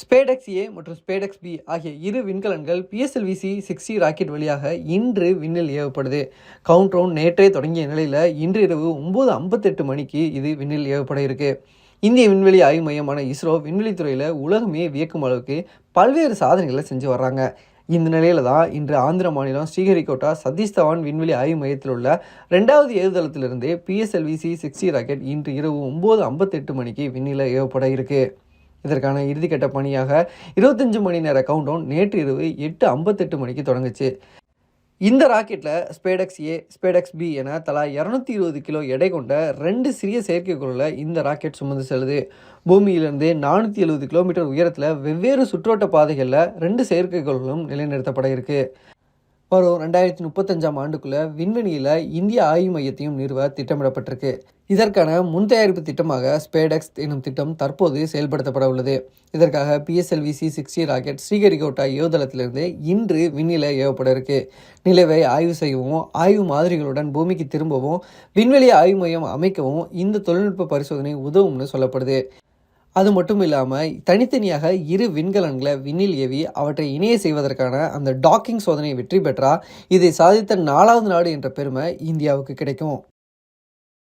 ஸ்பேடெக்ஸ் ஏ மற்றும் ஸ்பேடெக்ஸ் பி ஆகிய இரு விண்கலன்கள் PSLV-C-60 ராக்கெட் வழியாக இன்று விண்ணில் ஏவப்படுது. கவுண்டவுன் நேற்றே தொடங்கிய நிலையில் இன்று இரவு 9:58 மணிக்கு இது விண்ணில் ஏவப்பட இருக்கு. இந்திய விண்வெளி ஆய்வு மையமான இஸ்ரோ விண்வெளித்துறையில் உலகமே வியக்கும் அளவுக்கு பல்வேறு சாதனைகளை செஞ்சு வர்றாங்க. இந்த நிலையில தான் இன்று ஆந்திர மாநிலம் ஸ்ரீஹரிகோட்டா சதீஷ் தவான் விண்வெளி ஆய்வு மையத்தில் உள்ள 2வது ஏவுதளத்திலிருந்து PSLV-C-60 ராக்கெட் இன்று இரவு 9:58 மணிக்கு விண்ணில் ஏவப்பட இருக்கு. இதற்கான இறுதிக்கட்ட பணியாக 25 மணி நேர கவுண்டவுன் நேற்று இரவு 8:58 மணிக்கு தொடங்குச்சு. இந்த ராக்கெட்டில் ஸ்பேடெக்ஸ் ஏ, ஸ்பேடெக்ஸ் பி என தலா 220 கிலோ எடை கொண்ட 2 சிறிய செயற்கைக்கோள்களை இந்த ராக்கெட் சுமந்து செல்லுது. பூமியிலிருந்து 470 கிலோமீட்டர் உயரத்தில் வெவ்வேறு சுற்றோட்ட பாதைகளில் 2 செயற்கைக்கோள்களும் நிலைநிறுத்தப்பட இருக்கு. வரும் 2035ஆம் ஆண்டுக்குள்ள விண்வெளியில் இந்திய ஆய்வு மையத்தையும் நிறுவ திட்டமிடப்பட்டிருக்கு. இதற்கான முன் தயாரிப்பு திட்டமாக ஸ்பேடெக்ஸ் எனும் திட்டம் தற்போது செயல்படுத்தப்பட உள்ளது. இதற்காக PSLV-C-60 ராக்கெட் ஸ்ரீஹரிகோட்டா ஏவுதளத்திலிருந்து இன்று விண்ணில ஏவப்பட இருக்கு. நிலவை ஆய்வு செய்யவும், ஆய்வு மாதிரிகளுடன் பூமிக்கு திரும்பவும், விண்வெளி ஆய்வு மையம் அமைக்கவும் இந்த தொழில்நுட்ப பரிசோதனை உதவும்னு சொல்லப்படுது. அது மட்டும் இல்லாமல் தனித்தனியாக இரு விண்கலன்களை விண்ணில் ஏவி அவற்றை இணைய செய்வதற்கான அந்த டாக்கிங் சோதனை வெற்றி பெற்றால் இதை சாதித்த 4வது நாடு என்ற பெருமை இந்தியாவுக்கு கிடைக்கும்.